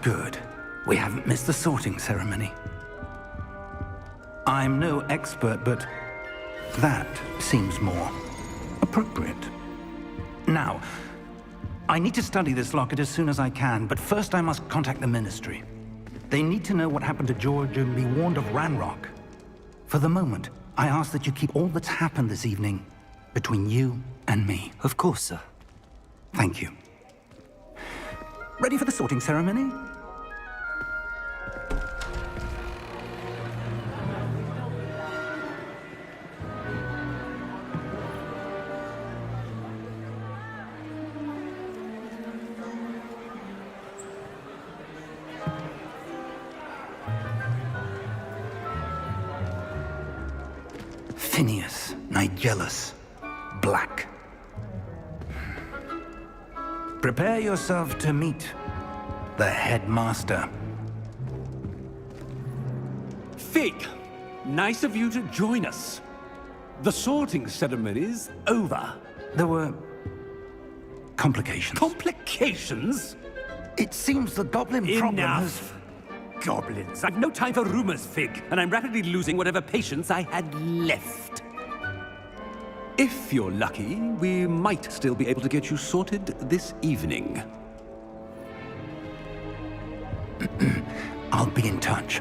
Good. We haven't missed the sorting ceremony. I'm no expert, but that seems more appropriate. Now, I need to study this locket as soon as I can, but first I must contact the Ministry. They need to know what happened to George and be warned of Ranrock. For the moment, I ask that you keep all that's happened this evening between you and me. Of course, sir. Thank you. Ready for the sorting ceremony? Phineas, Nigellus, Black. Prepare yourself to meet the headmaster. Fig, nice of you to join us. The sorting ceremony's over. There were complications. Complications? It seems the goblin problem has... Enough! Goblins. I've no time for rumors, Fig, and I'm rapidly losing whatever patience I had left. If you're lucky, we might still be able to get you sorted this evening. I'll be in touch.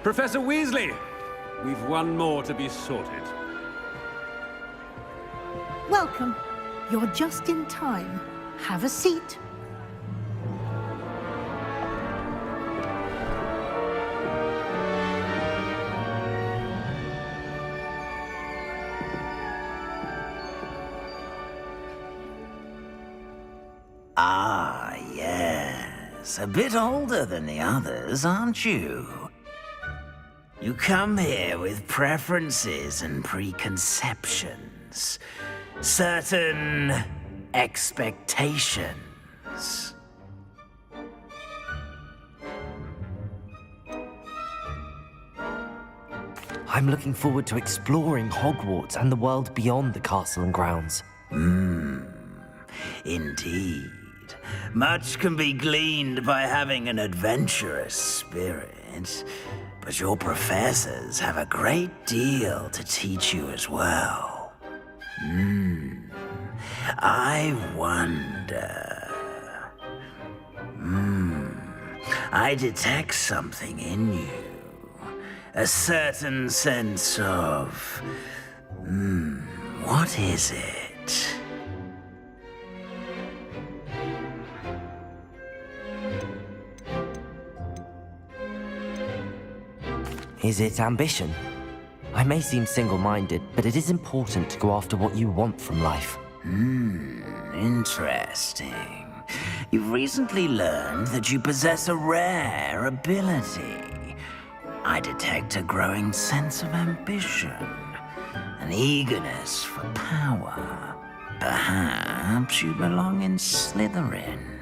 Professor Weasley, we've one more to be sorted. Welcome. You're just in time. Have a seat. Ah, yes. A bit older than the others, aren't you? You come here with preferences and preconceptions. Certain expectations. I'm looking forward to exploring Hogwarts and the world beyond the castle and grounds. Indeed. Much can be gleaned by having an adventurous spirit, but your professors have a great deal to teach you as well. I wonder... I detect something in you. A certain sense of... what is it? Is it ambition? I may seem single-minded, but it is important to go after what you want from life. Interesting. You've recently learned that you possess a rare ability. I detect a growing sense of ambition, an eagerness for power. Perhaps you belong in Slytherin.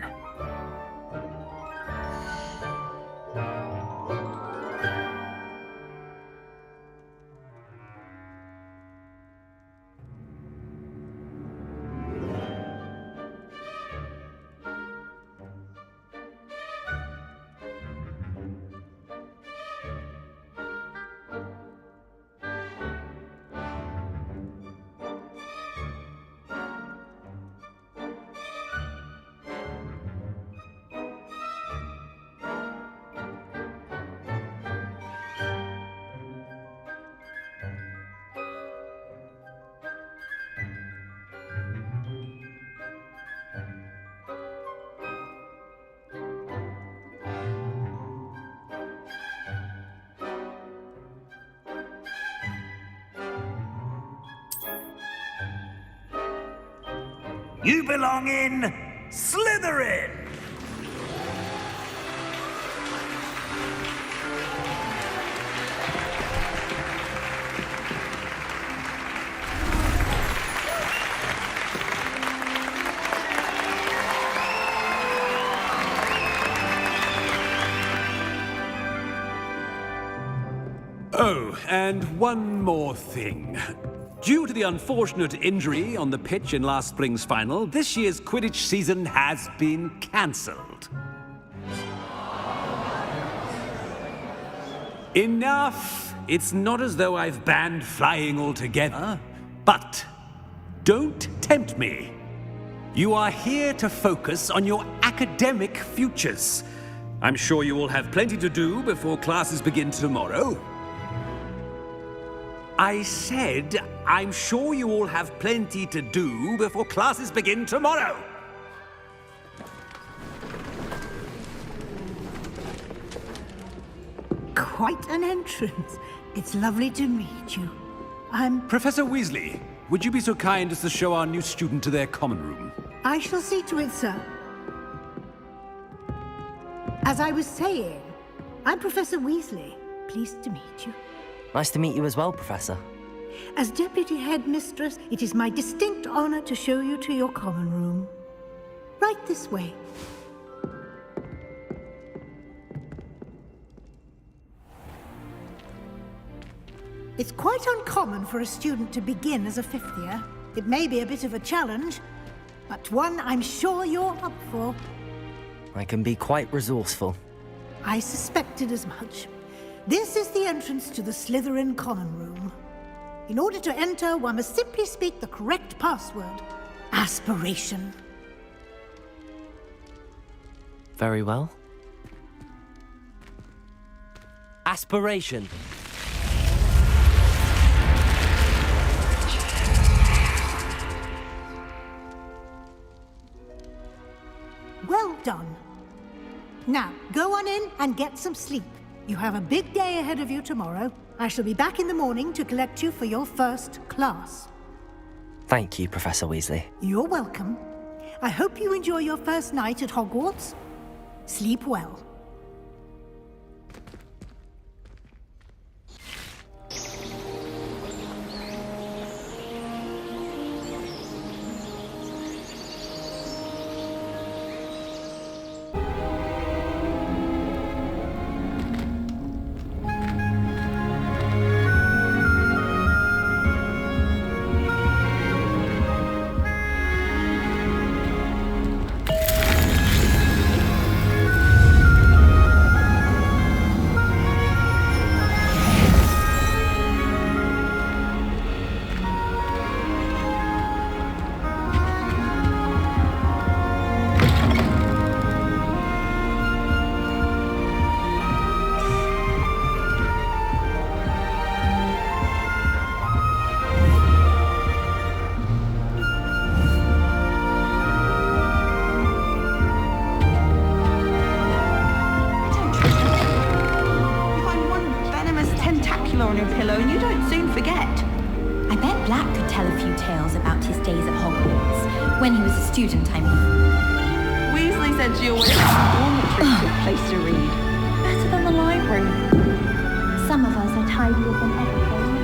You belong in Slytherin! Oh, and one more thing. Due to the unfortunate injury on the pitch in last spring's final, this year's Quidditch season has been cancelled. Enough! It's not as though I've banned flying altogether, but don't tempt me. You are here to focus on your academic futures. I'm sure you will have plenty to do before classes begin tomorrow. I said, I'm sure you all have plenty to do before classes begin tomorrow. Quite an entrance. It's lovely to meet you. Professor Weasley, would you be so kind as to show our new student to their common room? I shall see to it, sir. As I was saying, I'm Professor Weasley. Pleased to meet you. Nice to meet you as well, Professor. As Deputy Headmistress, it is my distinct honor to show you to your common room. Right this way. It's quite uncommon for a student to begin as a fifth year. It may be a bit of a challenge, but one I'm sure you're up for. I can be quite resourceful. I suspected as much. This is the entrance to the Slytherin common room. In order to enter, one must simply speak the correct password. Aspiration. Very well. Aspiration. Well done. Now, go on in and get some sleep. You have a big day ahead of you tomorrow. I shall be back in the morning to collect you for your first class. Thank you, Professor Weasley. You're welcome. I hope you enjoy your first night at Hogwarts. Sleep well. On your pillow and you don't soon forget. I bet Black could tell a few tales about his days at Hogwarts. When he was a student, I mean. Weasley said she always had a dormitory good place to read. Better than the library. Some of us are tidier than other places.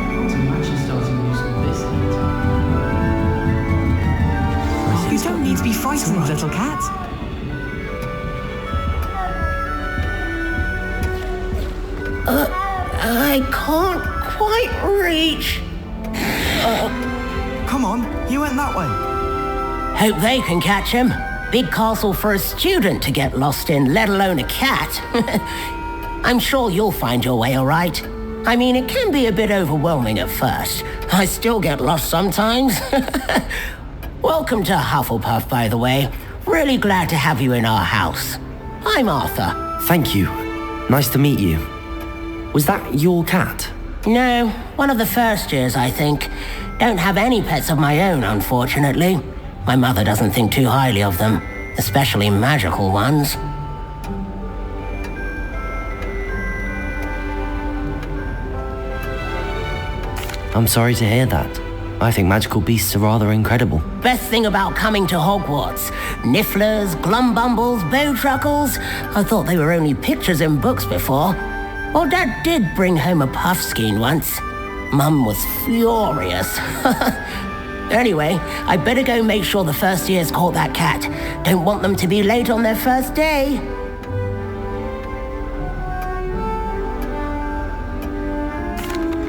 You don't think it's You don't need to be frightened, little cat. I can't quite reach. Come on, you went that way. Hope they can catch him. Big castle for a student to get lost in, let alone a cat. I'm sure you'll find your way all right. I mean, it can be a bit overwhelming at first. I still get lost sometimes. Welcome to Hufflepuff, by the way. Really glad to have you in our house. I'm Arthur. Thank you. Nice to meet you. Was that your cat? No, one of the first years, I think. Don't have any pets of my own, unfortunately. My mother doesn't think too highly of them, especially magical ones. I'm sorry to hear that. I think magical beasts are rather incredible. Best thing about coming to Hogwarts. Nifflers, Glumbumbles, Bowtruckles. I thought they were only pictures in books before. Well, Dad did bring home a Puffskein once. Mum was furious. Anyway, I better go make sure the first years caught that cat. Don't want them to be late on their first day.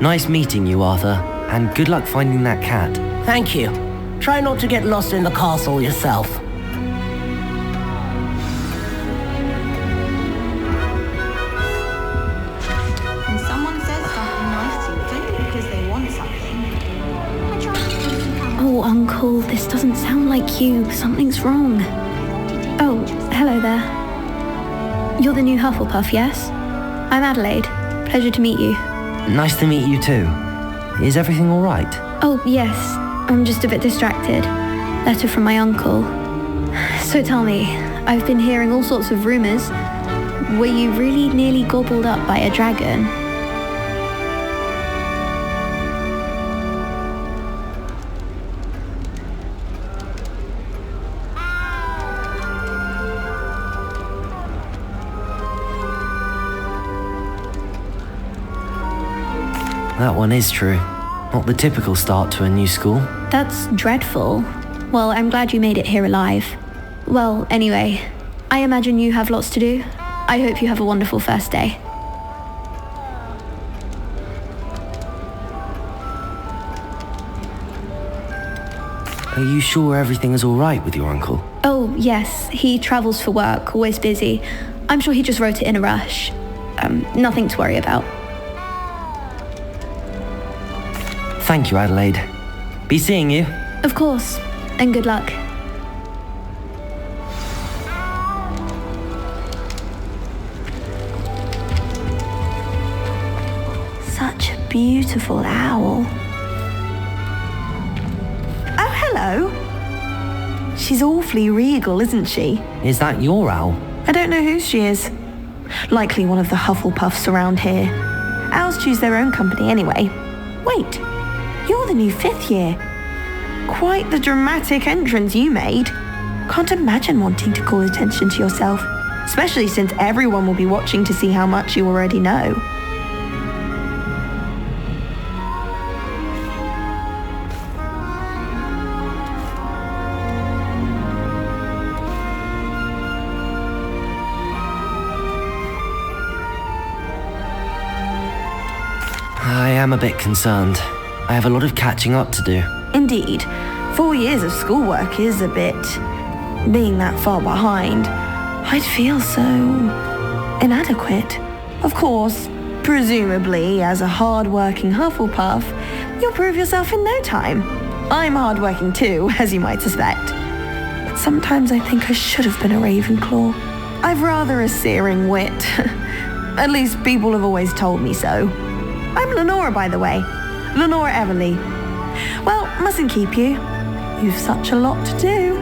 Nice meeting you, Arthur, and good luck finding that cat. Thank you. Try not to get lost in the castle yourself. When someone says something nice to you, it's only because they want something. Oh, Uncle, this doesn't sound like you. Something's wrong. Oh, hello there. You're the new Hufflepuff, yes? I'm Adelaide. Pleasure to meet you. Nice to meet you too. Is everything all right? Oh, yes. I'm just a bit distracted. Letter from my uncle. So tell me, I've been hearing all sorts of rumours. Were you really nearly gobbled up by a dragon? That one is true. Not the typical start to a new school. That's dreadful. Well, I'm glad you made it here alive. Well, anyway, I imagine you have lots to do. I hope you have a wonderful first day. Are you sure everything is all right with your uncle? Oh, yes, he travels for work, always busy. I'm sure he just wrote it in a rush. Nothing to worry about. Thank you, Adelaide. Be seeing you. Of course, and good luck. Such a beautiful owl. Oh, hello. She's awfully regal, isn't she? Is that your owl? I don't know who she is. Likely one of the Hufflepuffs around here. Owls choose their own company anyway. Wait, you're the new 5th year. Quite the dramatic entrance you made. Can't imagine wanting to call attention to yourself, especially since everyone will be watching to see how much you already know. I am a bit concerned. I have a lot of catching up to do. Indeed, 4 years of schoolwork is a bit... being that far behind, I'd feel so... inadequate. Of course, presumably, as a hard-working Hufflepuff, you'll prove yourself in no time. I'm hard-working too, as you might suspect. But sometimes I think I should have been a Ravenclaw. I've rather a searing wit. At least people have always told me so. I'm Lenora, by the way. Lenora Everly. Well, mustn't keep you. You've such a lot to do.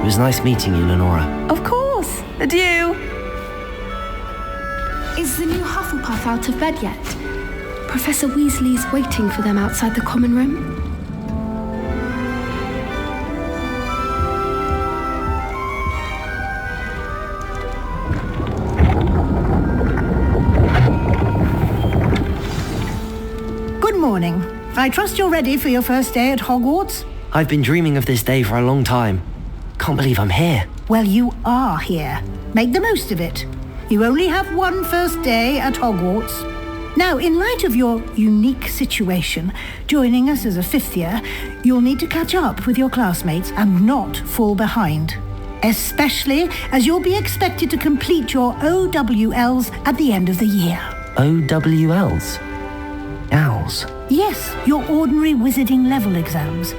It was nice meeting you, Lenora. Of course. Adieu. Is the new Hufflepuff out of bed yet? Professor Weasley's waiting for them outside the common room. Good morning. I trust you're ready for your first day at Hogwarts? I've been dreaming of this day for a long time. Can't believe I'm here. Well, you are here. Make the most of it. You only have one first day at Hogwarts. Now, in light of your unique situation, joining us as a 5th year, you'll need to catch up with your classmates and not fall behind. Especially as you'll be expected to complete your OWLs at the end of the year. OWLs? Owls? Yes, your ordinary wizarding level exams.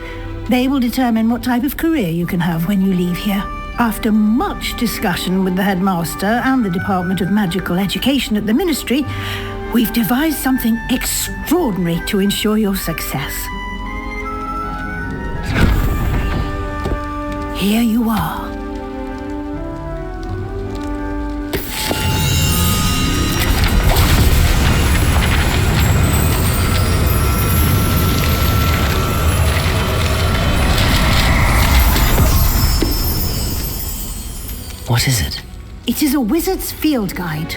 They will determine what type of career you can have when you leave here. After much discussion with the headmaster and the Department of Magical Education at the Ministry, we've devised something extraordinary to ensure your success. Here you are. What is it? It is a wizard's field guide.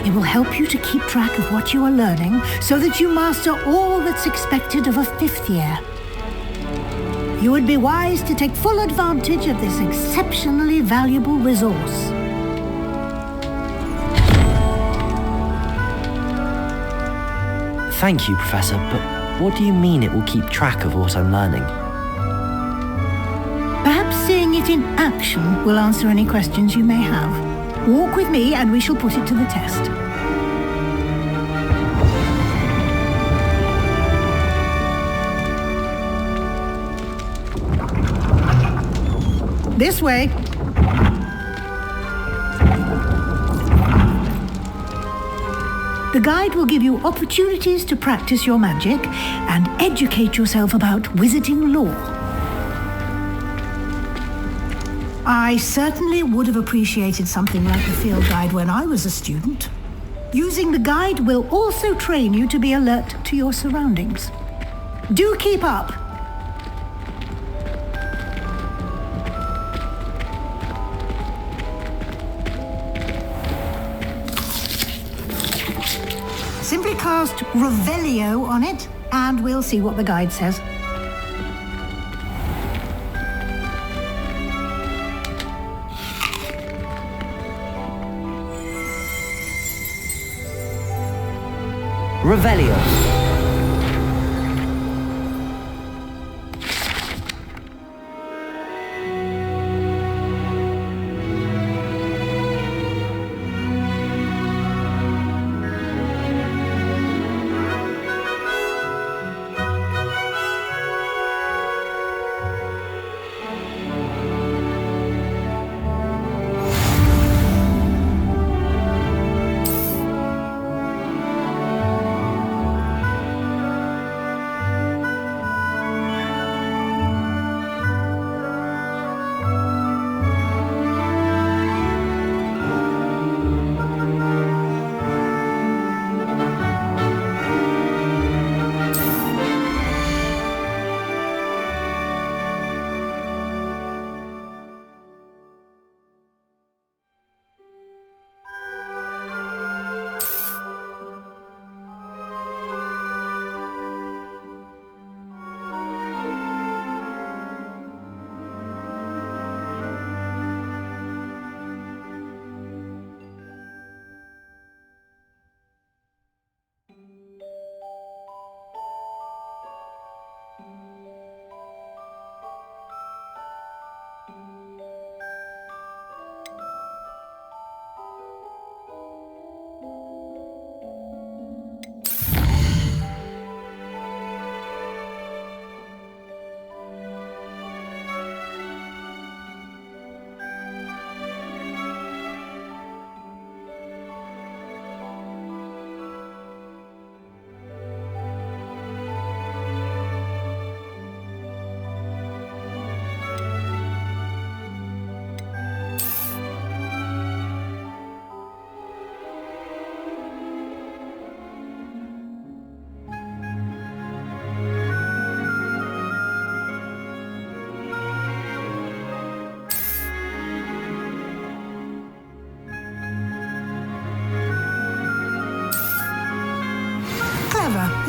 It will help you to keep track of what you are learning so that you master all that's expected of a 5th year. You would be wise to take full advantage of this exceptionally valuable resource. Thank you, Professor, but what do you mean it will keep track of what I'm learning? Perhaps seeing it in action will answer any questions you may have. Walk with me and we shall put it to the test. This way. The guide will give you opportunities to practice your magic and educate yourself about wizarding lore. I certainly would have appreciated something like the field guide when I was a student. Using the guide will also train you to be alert to your surroundings. Do keep up! Simply cast Revelio on it, and we'll see what the guide says. Revelio.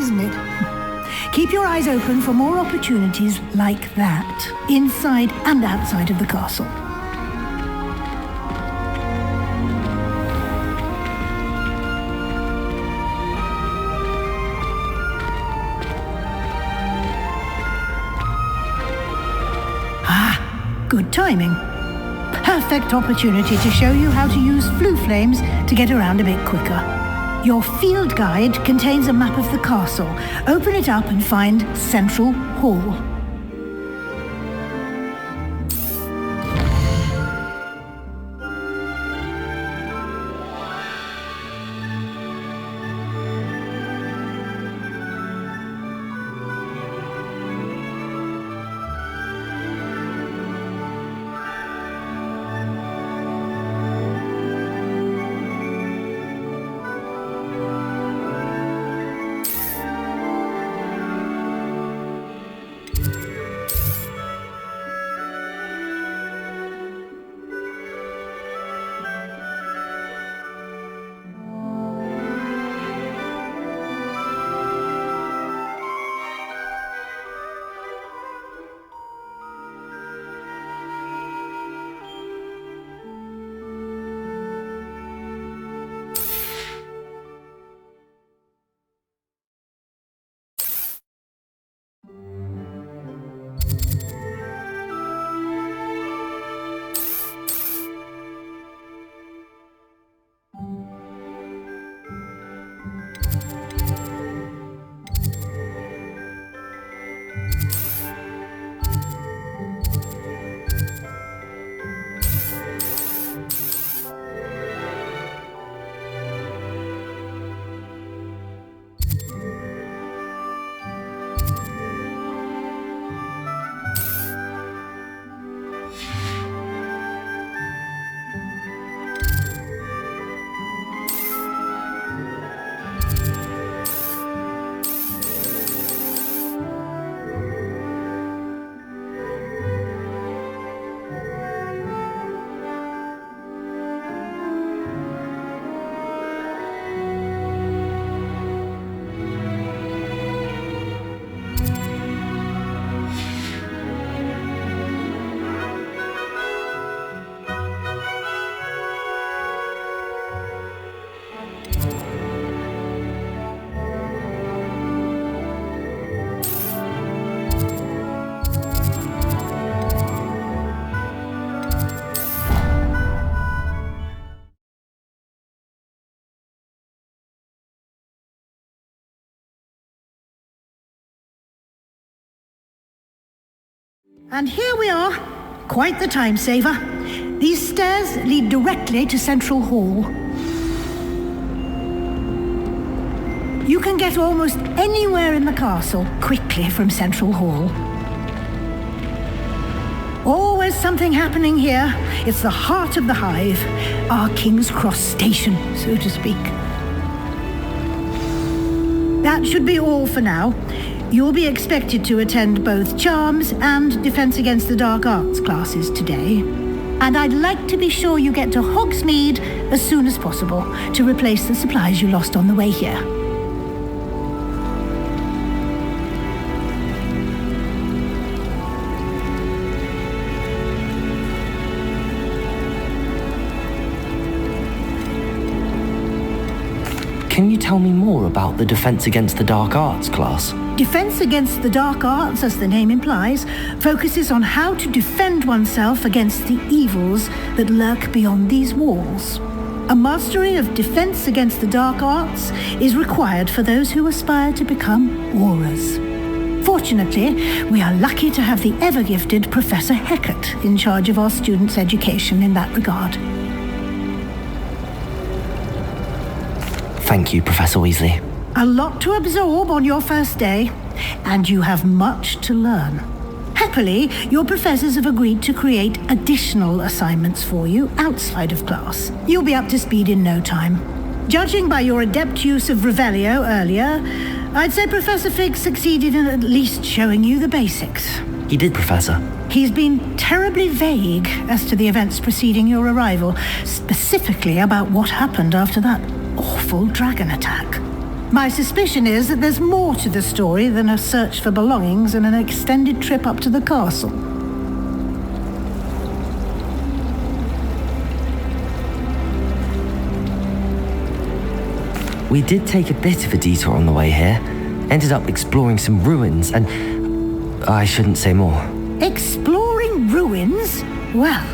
Isn't it? Keep your eyes open for more opportunities like that, inside and outside of the castle. Ah, good timing. Perfect opportunity to show you how to use flue flames to get around a bit quicker. Your field guide contains a map of the castle. Open it up and find Central Hall. And here we are. Quite the time saver. These stairs lead directly to Central Hall. You can get almost anywhere in the castle quickly from Central Hall. Always something happening here. It's the heart of the Hive, our King's Cross station, so to speak. That should be all for now. You'll be expected to attend both Charms and Defense Against the Dark Arts classes today. And I'd like to be sure you get to Hogsmeade as soon as possible to replace the supplies you lost on the way here. Can you tell me more about the Defense Against the Dark Arts class? Defense Against the Dark Arts, as the name implies, focuses on how to defend oneself against the evils that lurk beyond these walls. A mastery of Defense Against the Dark Arts is required for those who aspire to become Aurors. Fortunately, we are lucky to have the ever-gifted Professor Hecat in charge of our students' education in that regard. Thank you, Professor Weasley. A lot to absorb on your first day, and you have much to learn. Happily, your professors have agreed to create additional assignments for you outside of class. You'll be up to speed in no time. Judging by your adept use of Revelio earlier, I'd say Professor Fig succeeded in at least showing you the basics. He did, Professor. He's been terribly vague as to the events preceding your arrival, specifically about what happened after that awful dragon attack. My suspicion is that there's more to the story than a search for belongings and an extended trip up to the castle. We did take a bit of a detour on the way here. Ended up exploring some ruins and... I shouldn't say more. Exploring ruins? Well,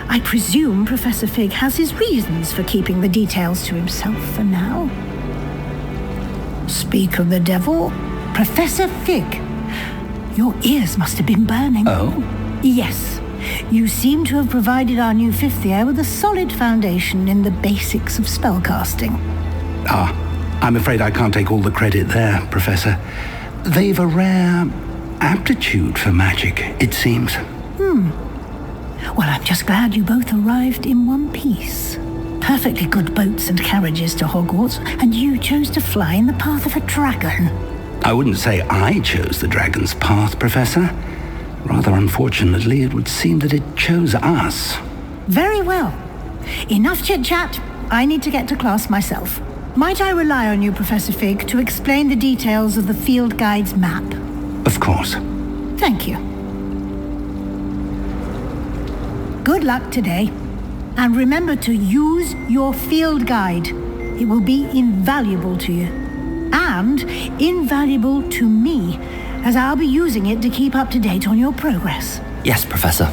I presume Professor Fig has his reasons for keeping the details to himself for now. Speak of the devil, Professor Fig. Your ears must have been burning. Oh? Yes. You seem to have provided our new fifth year with a solid foundation in the basics of spellcasting. Ah, I'm afraid I can't take all the credit there, Professor. They've a rare aptitude for magic, it seems. Well, I'm just glad you both arrived in one piece. Perfectly good boats and carriages to Hogwarts, and you chose to fly in the path of a dragon. I wouldn't say I chose the dragon's path, Professor. Rather unfortunately, it would seem that it chose us. Very well. Enough chit-chat. I need to get to class myself. Might I rely on you, Professor Fig, to explain the details of the field guide's map? Of course. Thank you. Good luck today. And remember to use your field guide. It will be invaluable to you. And invaluable to me, as I'll be using it to keep up to date on your progress. Yes, Professor.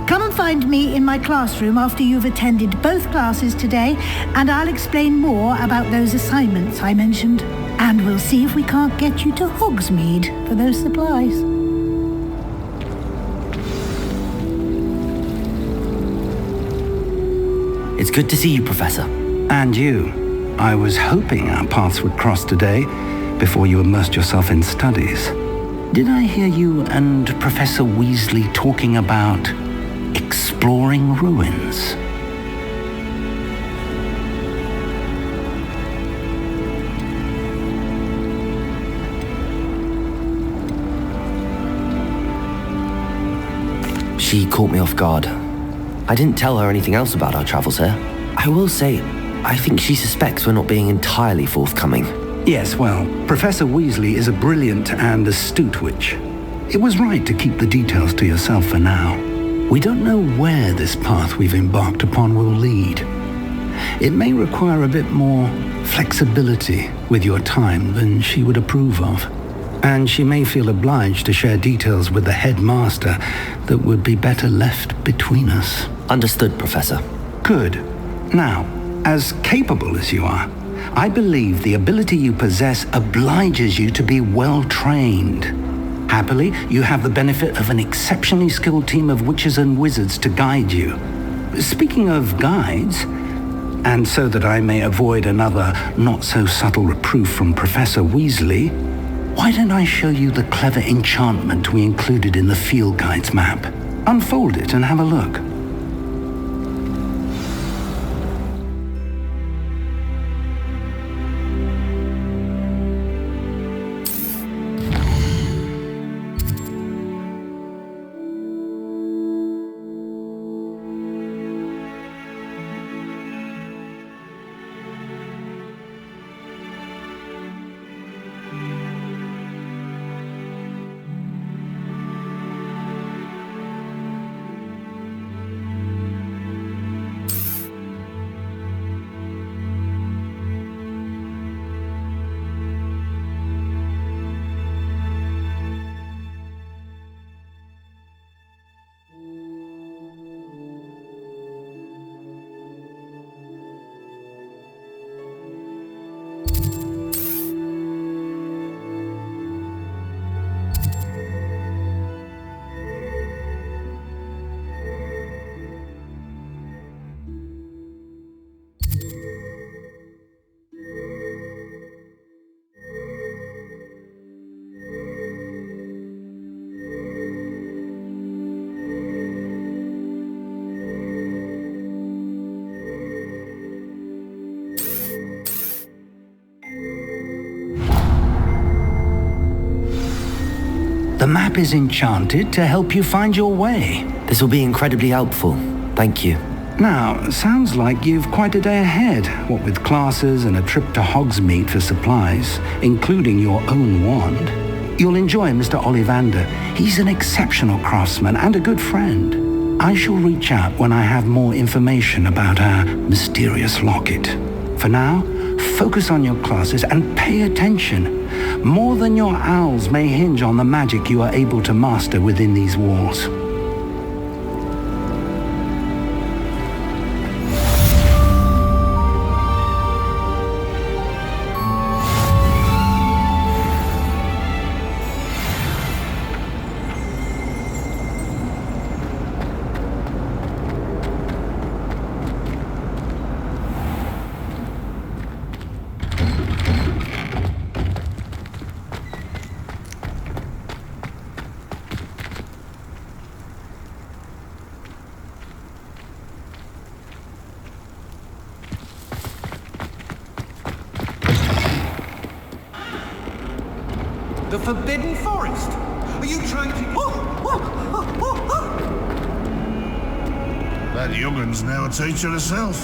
Come and find me in my classroom after you've attended both classes today, and I'll explain more about those assignments I mentioned. And we'll see if we can't get you to Hogsmeade for those supplies. It's good to see you, Professor. And you. I was hoping our paths would cross today before you immersed yourself in studies. Did I hear you and Professor Weasley talking about exploring ruins? She caught me off guard. I didn't tell her anything else about our travels here. I will say, I think she suspects we're not being entirely forthcoming. Yes, well, Professor Weasley is a brilliant and astute witch. It was right to keep the details to yourself for now. We don't know where this path we've embarked upon will lead. It may require a bit more flexibility with your time than she would approve of. And she may feel obliged to share details with the headmaster that would be better left between us. Understood, Professor. Good. Now, as capable as you are, I believe the ability you possess obliges you to be well trained. Happily, you have the benefit of an exceptionally skilled team of witches and wizards to guide you. Speaking of guides, and so that I may avoid another not-so-subtle reproof from Professor Weasley, why don't I show you the clever enchantment we included in the field guide's map? Unfold it and have a look. The map is enchanted to help you find your way. This will be incredibly helpful. Thank you. Now, sounds like you've quite a day ahead, what with classes and a trip to Hogsmeade for supplies, including your own wand. You'll enjoy Mr. Ollivander. He's an exceptional craftsman and a good friend. I shall reach out when I have more information about our mysterious locket. For now, focus on your classes and pay attention. More than your owls may hinge on the magic you are able to master within these walls. The Forbidden Forest? Are you trying to... That young'un's now a teacher herself.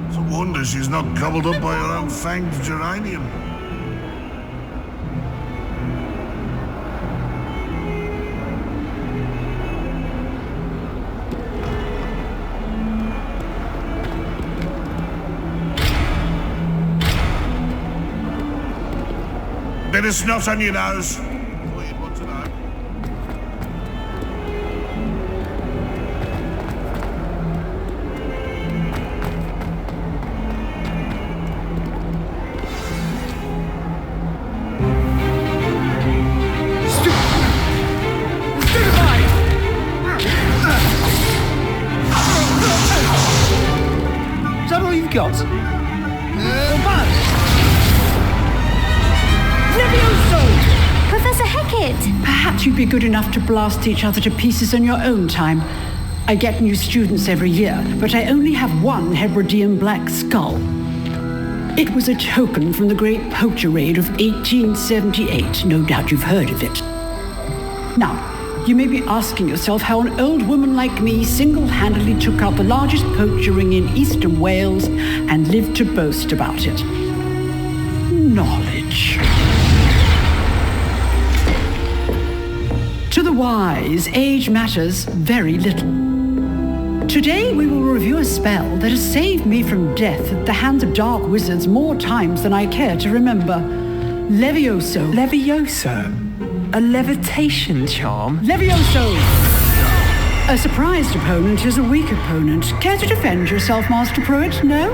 It's a wonder she's not gobbled up by her own fanged geranium. Bit of snot on your nose. Is that all you've got? Professor Hecat! Perhaps you'd be good enough to blast each other to pieces in your own time. I get new students every year, but I only have one Hebridean black skull. It was a token from the Great Poacher Raid of 1878. No doubt you've heard of it. Now, you may be asking yourself how an old woman like me single-handedly took out the largest poacher ring in eastern Wales and lived to boast about it. Knowledge. To the wise, age matters very little. Today we will review a spell that has saved me from death at the hands of dark wizards more times than I care to remember. Levioso. Levioso? A levitation charm? Levioso! A surprised opponent is a weak opponent. Care to defend yourself, Master Pruitt? No?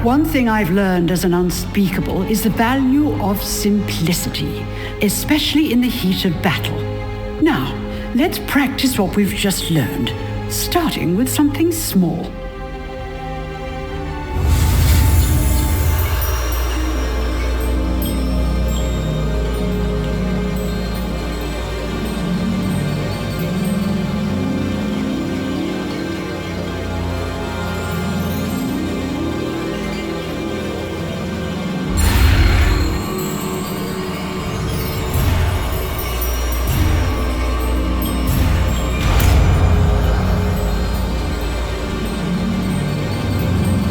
One thing I've learned as an unspeakable is the value of simplicity, especially in the heat of battle. Now, let's practice what we've just learned, starting with something small.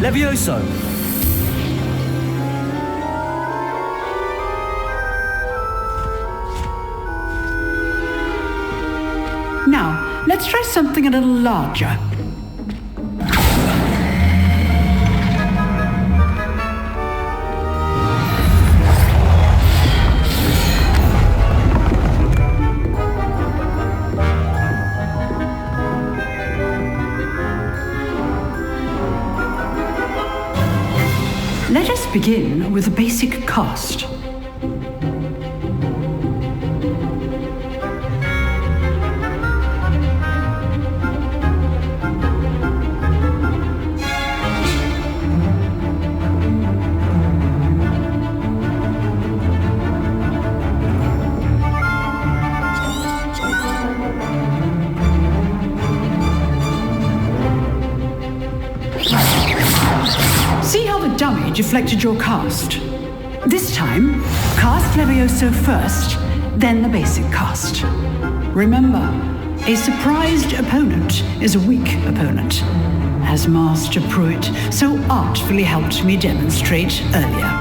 Levioso! Now, let's try something a little larger. Let us begin with a basic cast. See how the dummy deflected your cast? This time, cast Levioso first, then the basic cast. Remember, a surprised opponent is a weak opponent, as Master Pruitt so artfully helped me demonstrate earlier.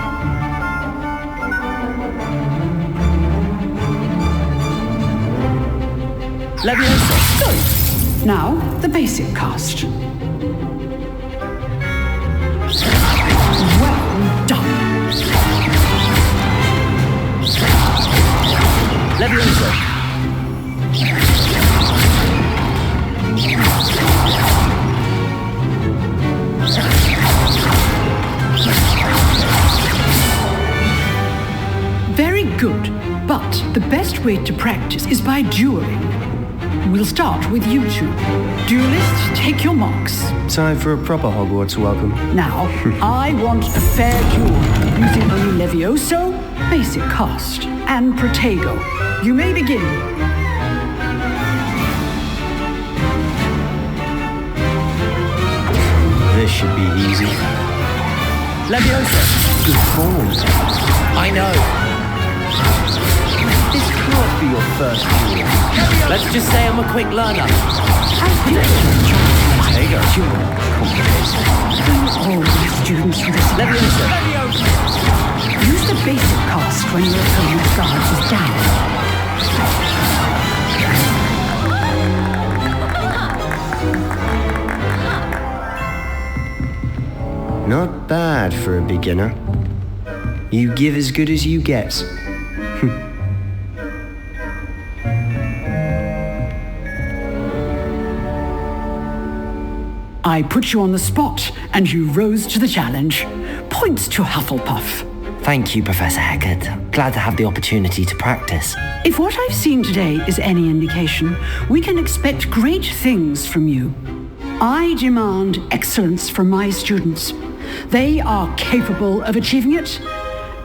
Levioso! Good. Now, the basic cast. Well done. Levioso! Very good, but the best way to practice is by dueling. We'll start with you two. Duelists, take your marks. Time for a proper Hogwarts welcome. Now, I want a fair duel using only Levioso, basic cast, and Protego. You may begin. This should be easy. Leviosa! Good form. I know. This can't be your first duel. Let's just say I'm a quick learner. Protego. All my students for this. Leviosa! Use the basic cast when your opponent's guard is down. Not bad for a beginner. You give as good as you get. I put you on the spot, and you rose to the challenge. Points to Hufflepuff. Thank you, Professor Hecat. Glad to have the opportunity to practice. If what I've seen today is any indication, we can expect great things from you. I demand excellence from my students. They are capable of achieving it,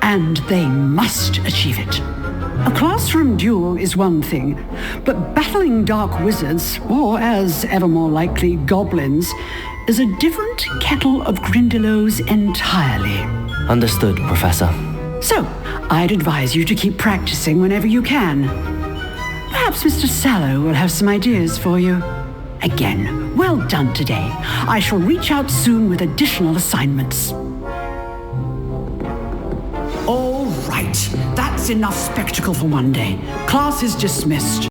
and they must achieve it. A classroom duel is one thing, but battling dark wizards, or as ever more likely, goblins, is a different kettle of Grindylows entirely. Understood, Professor. So, I'd advise you to keep practicing whenever you can. Perhaps Mr. Sallow will have some ideas for you. Again, well done today. I shall reach out soon with additional assignments. All right, that's enough spectacle for one day. Class is dismissed.